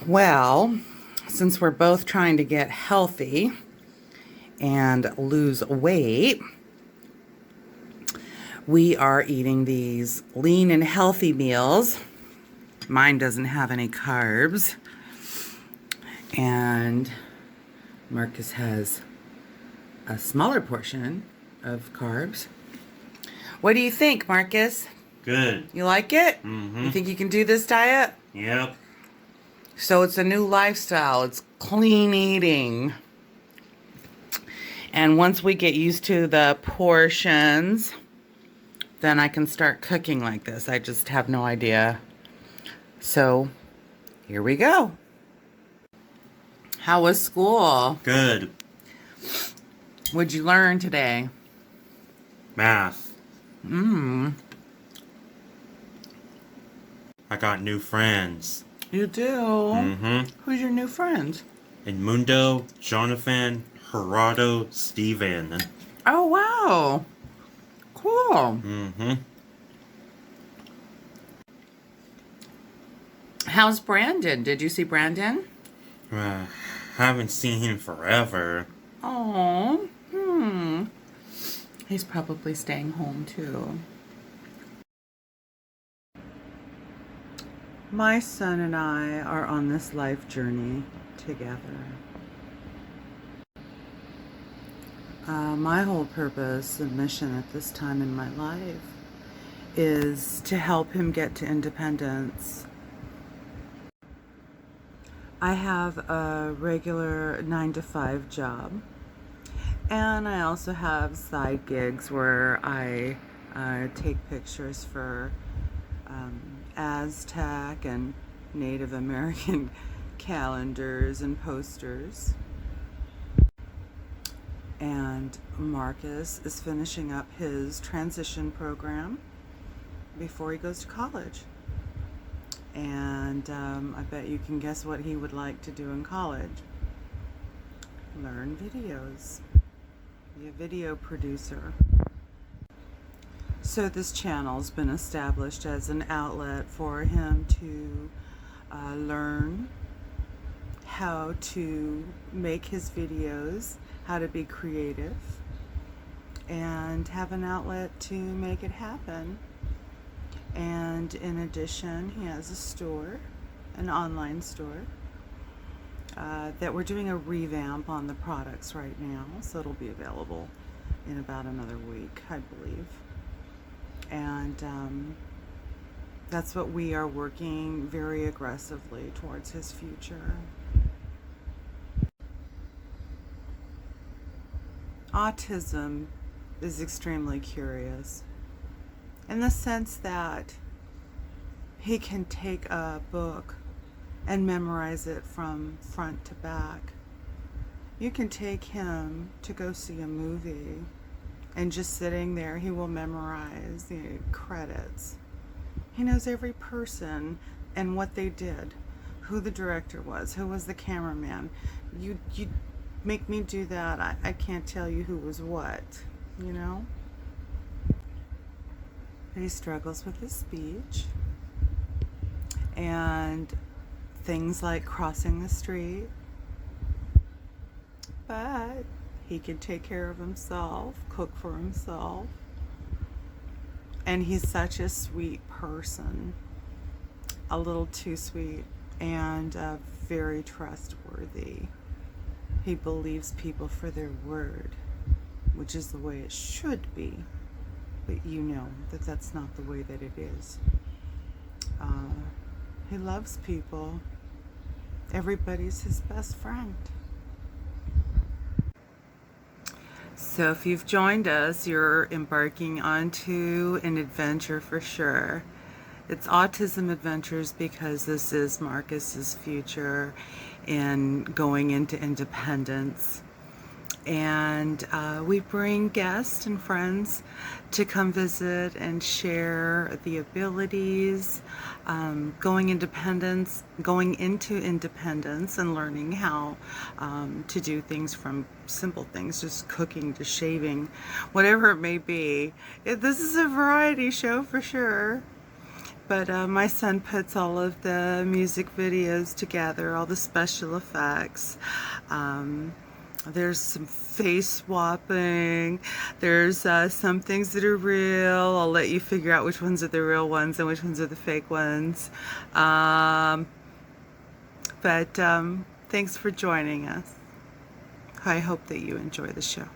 Well, since we're both trying to get healthy and lose weight, we are eating these lean and healthy meals. Mine doesn't have any carbs. And Marcus has a smaller portion of carbs. What do you think, Marcus? Good. You like it? Mm-hmm. You think you can do this diet? Yep. So it's a new lifestyle. It's clean eating. And once we get used to the portions, then I can start cooking like this. I just have no idea. So here we go. How was school? Good. What'd you learn today? Math. I got new friends. You do? Mm-hmm. Who's your new friends? Edmundo, Jonathan, Gerardo, Steven. Oh, wow. Cool. Mm-hmm. How's Brandon? Did you see Brandon? Haven't seen him forever. Oh, He's probably staying home too. My son and I are on this life journey together. My whole purpose and mission at this time in my life is to help him get to independence. I have a regular 9-to-5 job, and I also have side gigs where I take pictures for Aztec and Native American calendars and posters. And Marcus is finishing up his transition program before he goes to college. And I bet you can guess what he would like to do in college. Learn videos. Be a video producer. So this channel's been established as an outlet for him to learn how to make his videos, how to be creative, and have an outlet to make it happen. And in addition, he has a store, an online store, that we're doing a revamp on the products right now, so it'll be available in about another week, I believe. And that's what we are working very aggressively towards his future. Autism is extremely curious in the sense that he can take a book and memorize it from front to back. You can take him to go see a movie, and just sitting there, he will memorize the credits. He knows every person and what they did, who the director was, who was the cameraman. You make me do that, I can't tell you who was what, you know? But he struggles with his speech and things like crossing the street. But he can take care of himself, cook for himself. And he's such a sweet person. A little too sweet and very trustworthy. He believes people for their word, which is the way it should be. But you know that that's not the way that it is. He loves people. Everybody's his best friend. So if you've joined us, you're embarking onto an adventure for sure. It's Autism Adventures because this is Marcus's future in going into independence. And we bring guests and friends to come visit and share the abilities, going into independence and learning how to do things, from simple things, just cooking to shaving, whatever it may be. This is a variety show for sure. But my son puts all of the music videos together, all the special effects. There's some face swapping. There's some things that are real. I'll let you figure out which ones are the real ones and which ones are the fake ones. But thanks for joining us. I hope that you enjoy the show.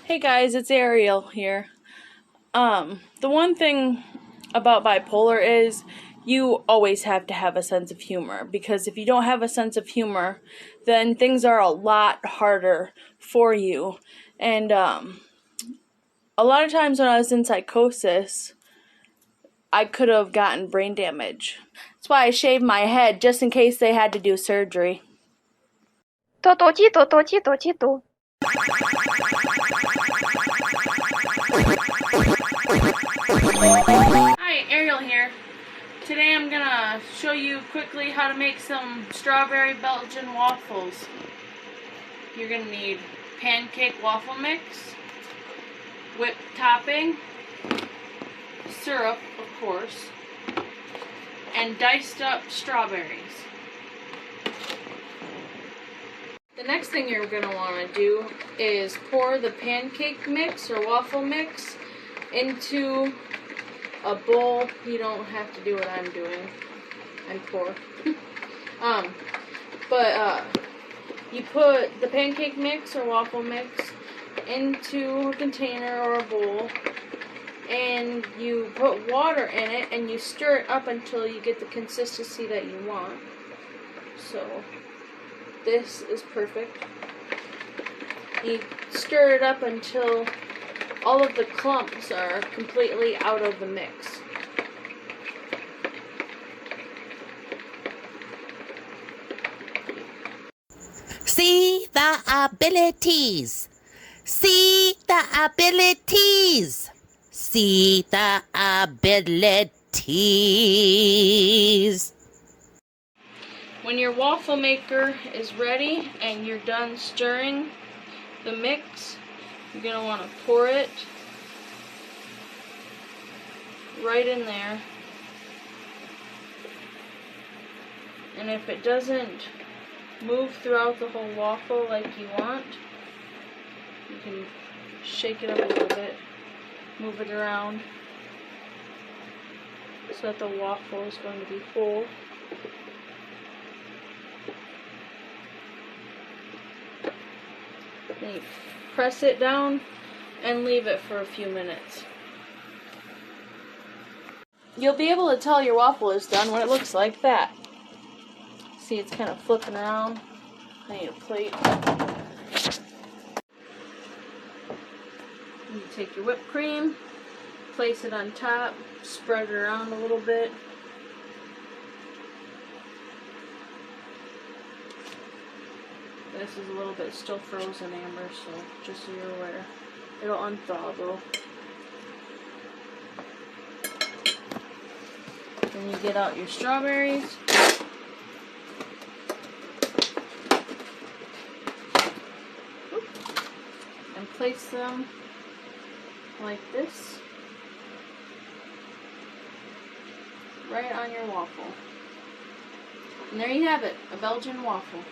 Hey guys, it's Ariel here. The one thing about bipolar is you always have to have a sense of humor, because if you don't have a sense of humor, then things are a lot harder for you. And a lot of times when I was in psychosis, I could have gotten brain damage. That's why I shaved my head, just in case they had to do surgery. Tito. Hi, Ariel here. Today I'm gonna show you quickly how to make some strawberry Belgian waffles. You're gonna need pancake waffle mix, whipped topping, syrup, of course, and diced up strawberries. The next thing you're gonna wanna do is pour the pancake mix or waffle mix into a bowl. You don't have to do what I'm doing and pour. You put the pancake mix or waffle mix into a container or a bowl, and you put water in it, and you stir it up until you get the consistency that you want. So this is perfect. You stir it up until all of the clumps are completely out of the mix. See the abilities. See the abilities. See the abilities. When your waffle maker is ready and you're done stirring the mix, you're going to want to pour it right in there. And if it doesn't move throughout the whole waffle like you want, you can shake it up a little bit, move it around so that the waffle is going to be full. Then you press it down and leave it for a few minutes. You'll be able to tell your waffle is done when it looks like that. See, it's kind of flipping around. I need a plate. You take your whipped cream, place it on top, spread it around a little bit. This is a little bit still frozen, Amber, so just so you're aware. It'll unthaw though. Then you get out your strawberries. And place them like this right on your waffle. And there you have it, a Belgian waffle.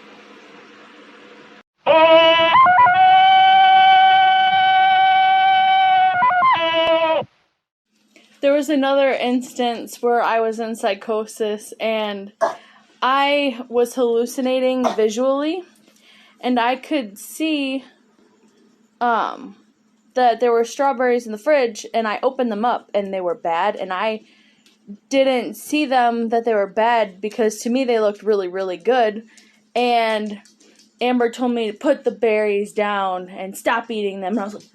There was another instance where I was in psychosis and I was hallucinating visually, and I could see that there were strawberries in the fridge, and I opened them up and they were bad, and I didn't see them that they were bad because to me they looked really, really good. And Amber told me to put the berries down and stop eating them, and I was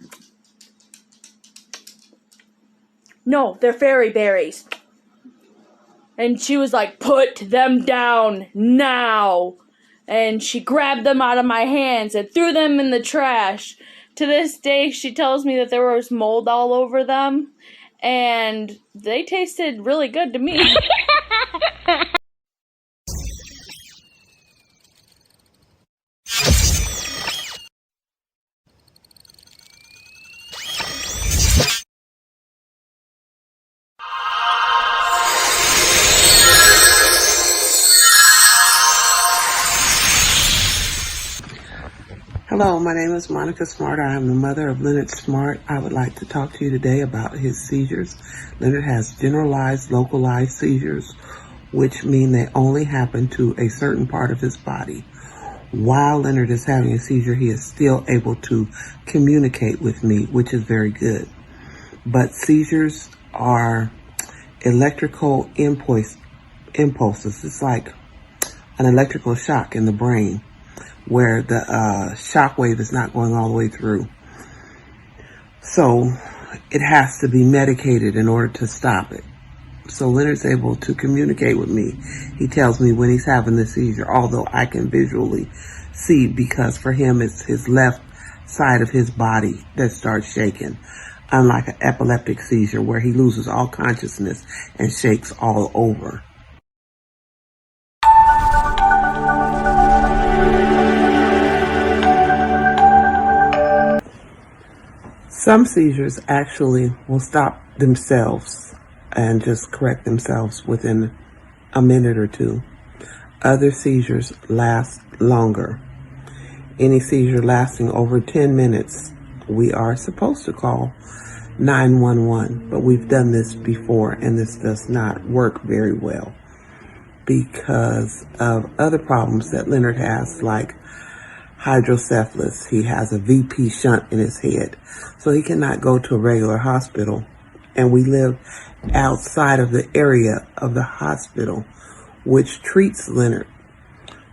No, they're fairy berries. And she was like, put them down now. And she grabbed them out of my hands and threw them in the trash. To this day, she tells me that there was mold all over them. And they tasted really good to me. Hello, my name is Monica Smart. I am the mother of Leonard Smart. I would like to talk to you today about his seizures. Leonard has generalized localized seizures, which mean they only happen to a certain part of his body. While Leonard is having a seizure, he is still able to communicate with me, which is very good. But seizures are electrical impulses. It's like an electrical shock in the brain, where the shock wave is not going all the way through. So it has to be medicated in order to stop it. So Leonard's able to communicate with me. He tells me when he's having the seizure, although I can visually see, because for him it's his left side of his body that starts shaking. Unlike an epileptic seizure where he loses all consciousness and shakes all over. Some seizures actually will stop themselves and just correct themselves within a minute or two. Other seizures last longer. Any seizure lasting over 10 minutes, we are supposed to call 911, but we've done this before and this does not work very well because of other problems that Leonard has, like hydrocephalus. He has a VP shunt in his head, so he cannot go to a regular hospital, and we live outside of the area of the hospital which treats Leonard.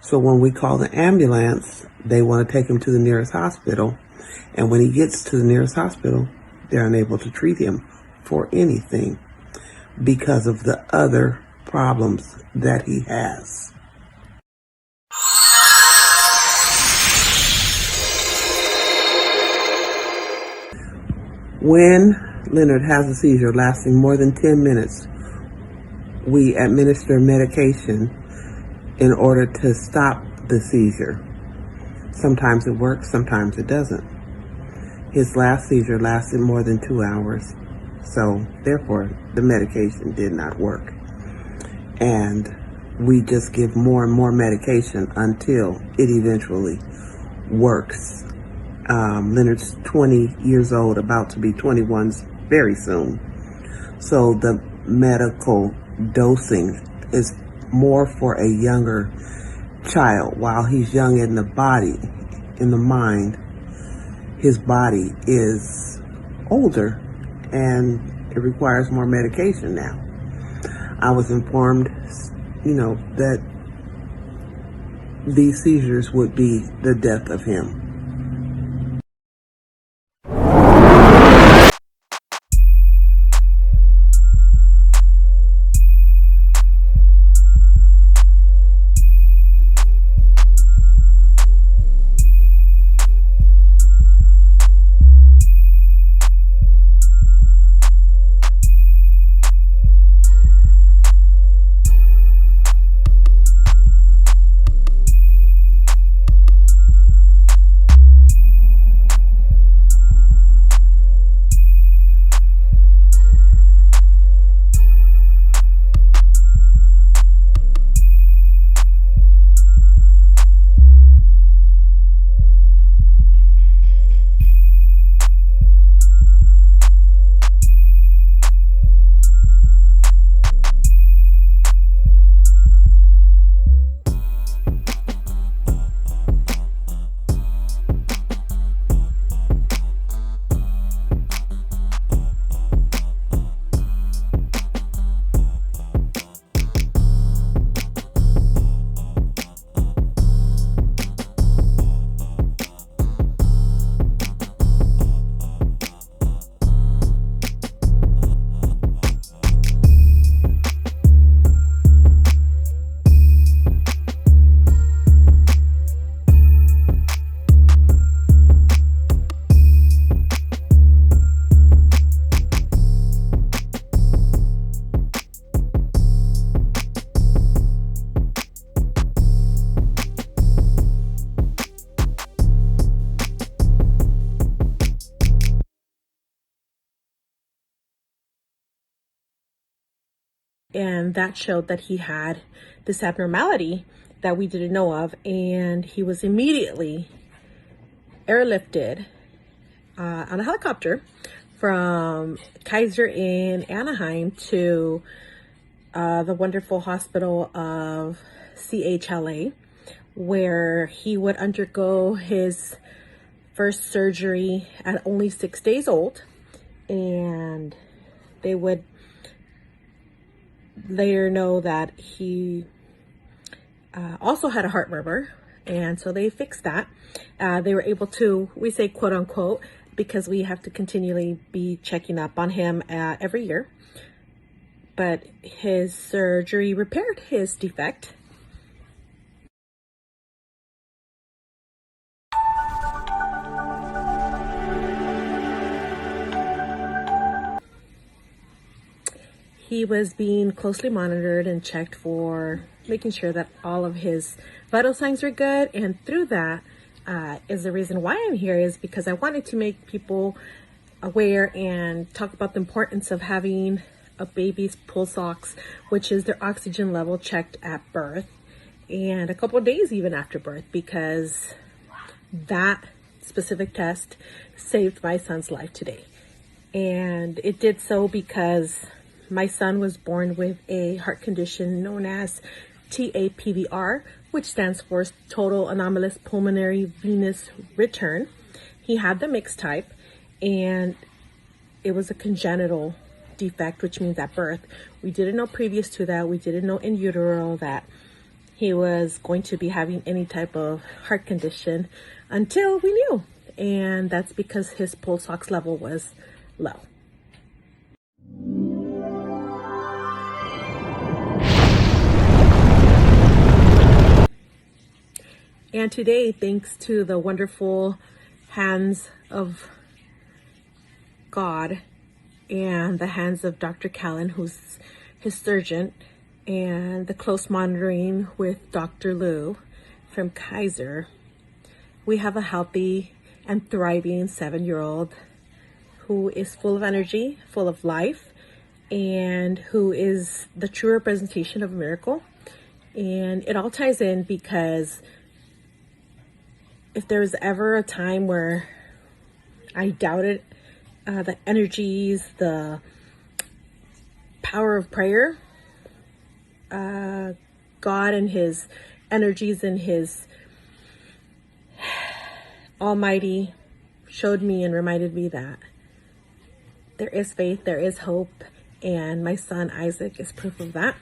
So when we call the ambulance, they want to take him to the nearest hospital, and when he gets to the nearest hospital, they're unable to treat him for anything because of the other problems that he has. When Leonard has a seizure lasting more than 10 minutes, we administer medication in order to stop the seizure. Sometimes it works, sometimes it doesn't. His last seizure lasted more than 2 hours, so therefore the medication did not work. And we just give more and more medication until it eventually works. Leonard's 20 years old, about to be 21 very soon. So the medical dosing is more for a younger child. While he's young in the body, in the mind, his body is older and it requires more medication now. I was informed, that these seizures would be the death of him. and that showed that he had this abnormality that we didn't know of, and he was immediately airlifted on a helicopter from Kaiser in Anaheim to the wonderful hospital of CHLA, where he would undergo his first surgery at only 6 days old, and they would later know that he also had a heart murmur, and so they fixed that. They were able to, we say quote unquote, because we have to continually be checking up on him every year, but his surgery repaired his defect. He was being closely monitored and checked for making sure that all of his vital signs were good. And through that is the reason why I'm here, is because I wanted to make people aware and talk about the importance of having a baby's pulse ox, which is their oxygen level, checked at birth and a couple of days even after birth, because that specific test saved my son's life today. And it did so because my son was born with a heart condition known as TAPVR, which stands for total anomalous pulmonary venous return. He had the mixed type, and it was a congenital defect, which means at birth. We didn't know previous to that, we didn't know in utero that he was going to be having any type of heart condition until we knew. And that's because his pulse ox level was low. And today, thanks to the wonderful hands of God and the hands of Dr. Callan, who's his surgeon, and the close monitoring with Dr. Liu from Kaiser, we have a healthy and thriving 7-year-old who is full of energy, full of life, and who is the true representation of a miracle. And it all ties in because if there was ever a time where I doubted the energies, the power of prayer, God and his energies and his Almighty showed me and reminded me that there is faith, there is hope, and my son Isaac is proof of that,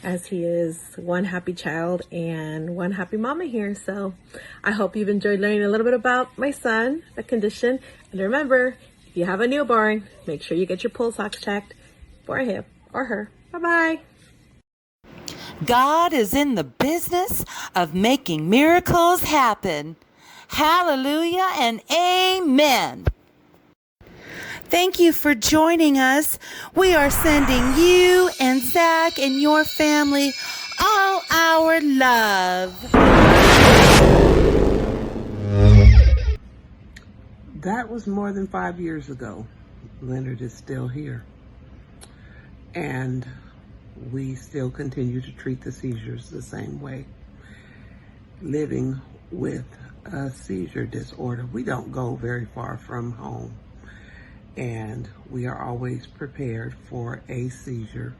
as he is one happy child and one happy mama here. So I hope you've enjoyed learning a little bit about my son, the condition. And remember, if you have a newborn, make sure you get your pulse ox checked for him or her. Bye-bye. God is in the business of making miracles happen. Hallelujah and amen. Thank you for joining us. We are sending you and Zach and your family all our love. That was more than 5 years ago. Leonard is still here. And we still continue to treat the seizures the same way. Living with a seizure disorder, we don't go very far from home. And we are always prepared for a seizure.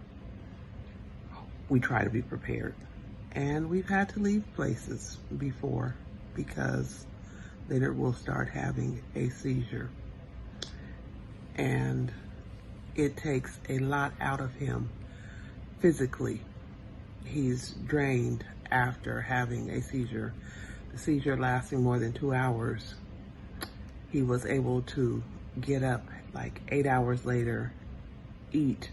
We try to be prepared. And we've had to leave places before because Leonard will start having a seizure. And it takes a lot out of him physically. He's drained after having a seizure. The seizure lasting more than 2 hours. He was able to get up like 8 hours later, eat,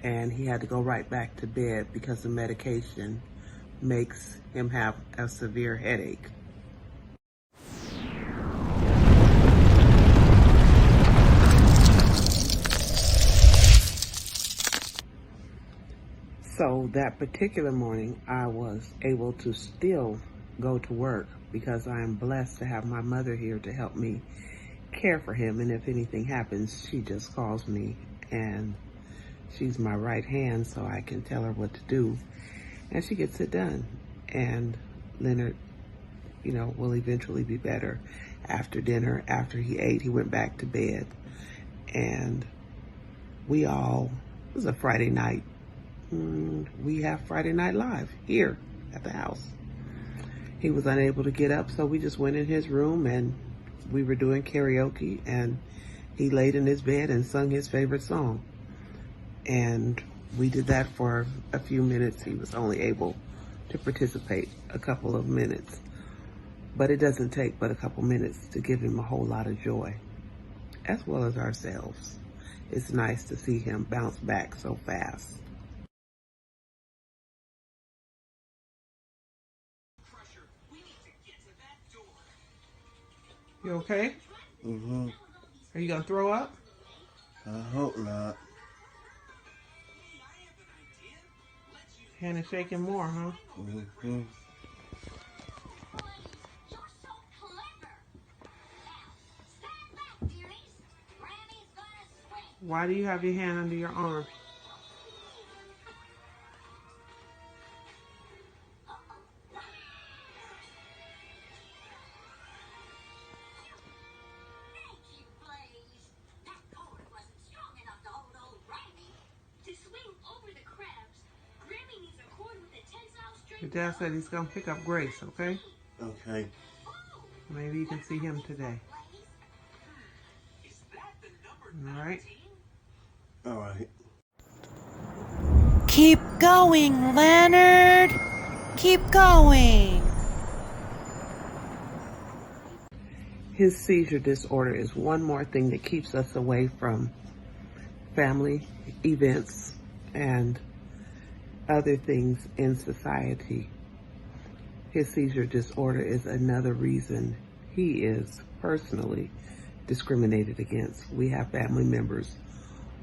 and he had to go right back to bed because the medication makes him have a severe headache. So that particular morning, I was able to still go to work because I am blessed to have my mother here to help me care for him. And if anything happens, she just calls me and She's my right hand, so I can tell her what to do, and she gets it done. And Leonard, will eventually be better. After dinner, after he ate, he went back to bed. And it was a Friday night. We have Friday Night Live here at the house. He was unable to get up, so we just went in his room and we were doing karaoke, and he laid in his bed and sung his favorite song. And we did that for a few minutes. He was only able to participate a couple of minutes. But it doesn't take but a couple minutes to give him a whole lot of joy, as well as ourselves. It's nice to see him bounce back so fast. You okay? Mm-hmm. Are you gonna throw up? I hope not. Hand is shaking more, huh? Mm-hmm. Why do you have your hand under your arm? Your dad said he's gonna pick up Grace, okay? Okay. Maybe you can see him today. All right? All right. Keep going, Leonard. Keep going. His seizure disorder is one more thing that keeps us away from family events and other things in society. His seizure disorder is another reason he is personally discriminated against. We have family members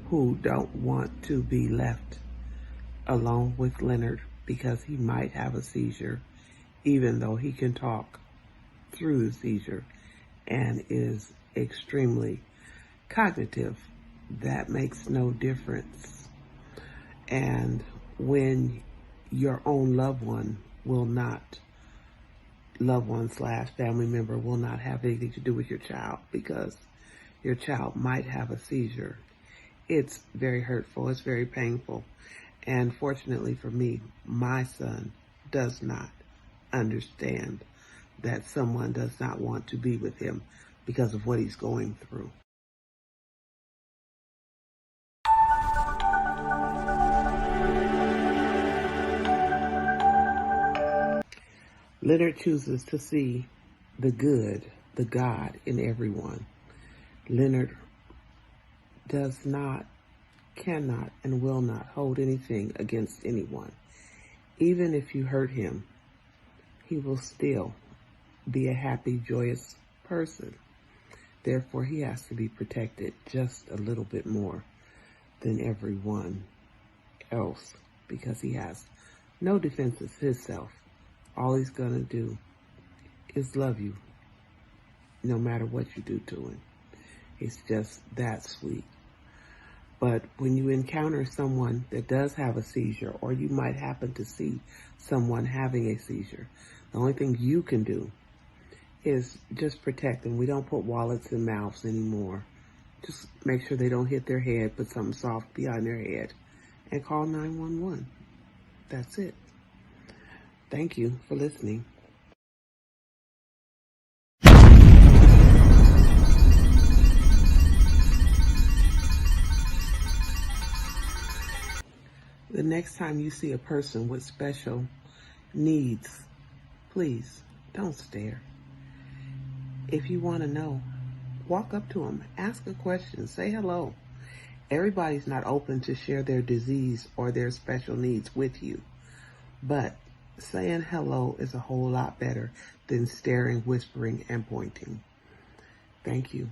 who don't want to be left alone with Leonard because he might have a seizure, even though he can talk through the seizure and is extremely cognitive. That makes no difference. And when your own loved one slash family member will not have anything to do with your child because your child might have a seizure, it's very hurtful, it's very painful. And fortunately for me, my son does not understand that someone does not want to be with him because of what he's going through. Leonard chooses to see the good, the God in everyone. Leonard does not, cannot, and will not hold anything against anyone. Even if you hurt him, he will still be a happy, joyous person. Therefore, he has to be protected just a little bit more than everyone else because he has no defenses himself. All he's going to do is love you no matter what you do to him. It's just that sweet. But when you encounter someone that does have a seizure, or you might happen to see someone having a seizure, the only thing you can do is just protect them. We don't put wallets in mouths anymore. Just make sure they don't hit their head, put something soft behind their head, and call 911. That's it. Thank you for listening. The next time you see a person with special needs, please don't stare. If you want to know, walk up to them, ask a question, say hello. Everybody's not open to share their disease or their special needs with you, but saying hello is a whole lot better than staring, whispering, and pointing. Thank you.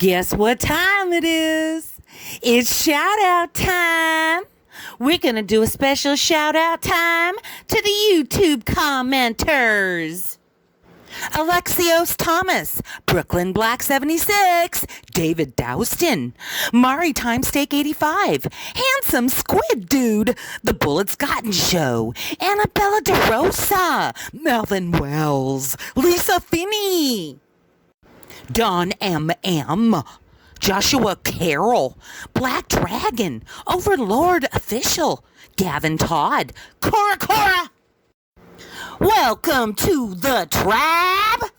Guess what time it is? It's shout out time. We're going to do a special shout out time to the YouTube commenters. Alexios Thomas, Brooklyn Black 76, David Dowston, Mari Timesteak 85, Handsome Squid Dude, The Bullets Gotten Show, Annabella DeRosa, Melvin Wells, Lisa Finney, Don M.M., Joshua Carroll, Black Dragon, Overlord Official, Gavin Todd, Cora. Welcome to the tribe.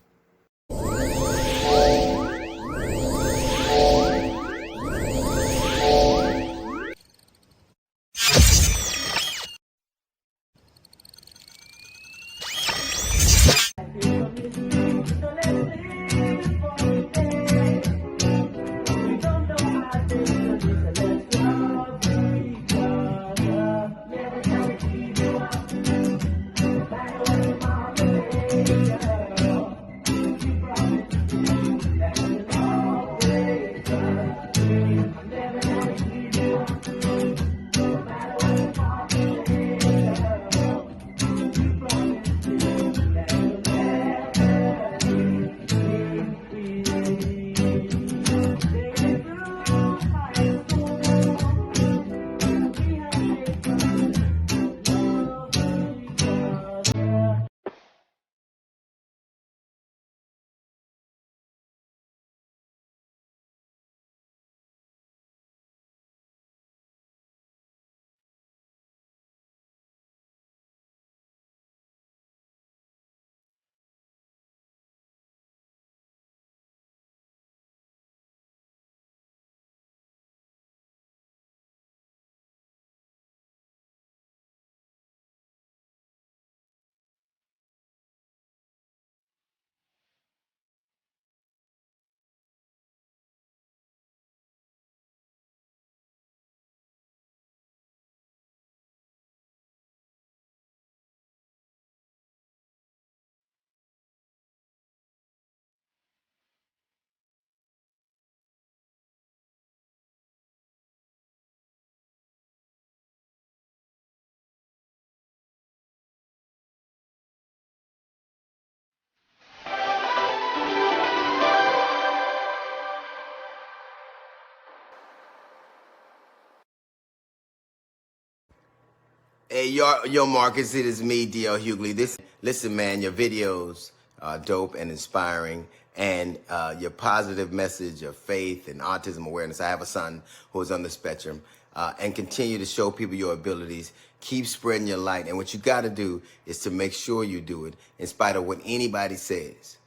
Hey, yo, Marcus, it is me, D.L. Hughley. Listen, man, your videos are dope and inspiring, and your positive message of faith and autism awareness. I have a son who is on the spectrum, and continue to show people your abilities. Keep spreading your light, and what you got to do is to make sure you do it in spite of what anybody says.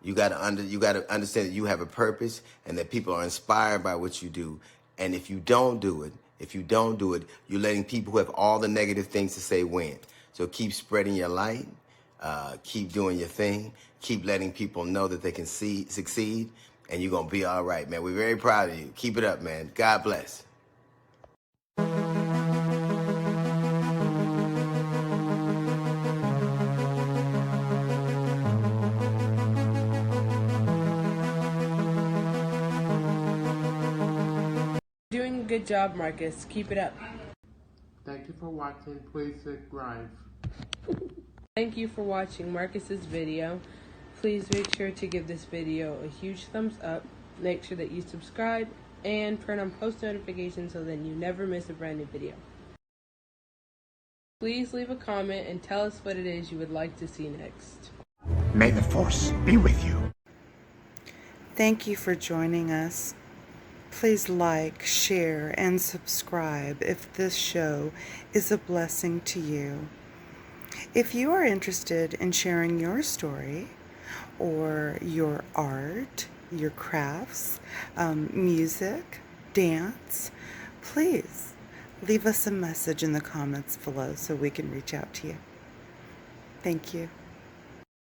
You got to understand that you have a purpose and that people are inspired by what you do. And if you don't do it, you're letting people who have all the negative things to say win. So keep spreading your light, keep doing your thing, keep letting people know that they can succeed, and you're going to be all right, man. We're very proud of you. Keep it up, man. God bless. Doing a good job, Marcus. Keep it up. Thank you for watching. Please subscribe. Thank you for watching Marcus's video. Please make sure to give this video a huge thumbs up. Make sure that you subscribe and turn on post notifications so that you never miss a brand new video. Please leave a comment and tell us what it is you would like to see next. May the Force be with you. Thank you for joining us. Please like, share, and subscribe if this show is a blessing to you. If you are interested in sharing your story or your art, your crafts, music, dance, please leave us a message in the comments below so we can reach out to you. Thank you.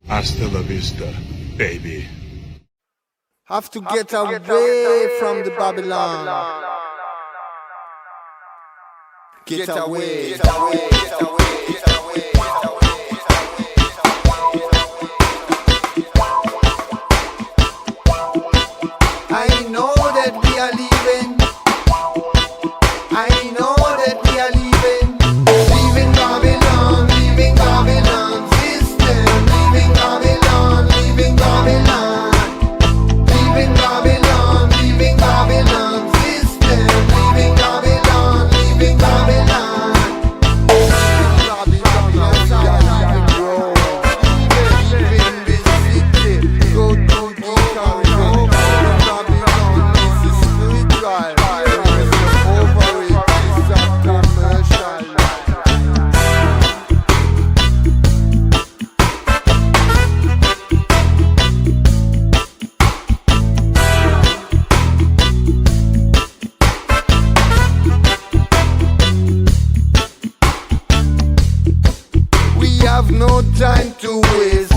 Hasta la vista, baby. Have to get away from the Babylon. Get away. Get away. Get away. Get away. I know that we are leaving. I know that we are leaving. Leaving Babylon, leaving Babylon system. Leaving Babylon, leaving Babylon. Leaving Babylon, leaving Babylon system. Leaving Babylon, leaving Babylon. Leaving this city, go to the Congo. Babylon, this is spiritual. Over it, it's a commercial. We have no time to waste.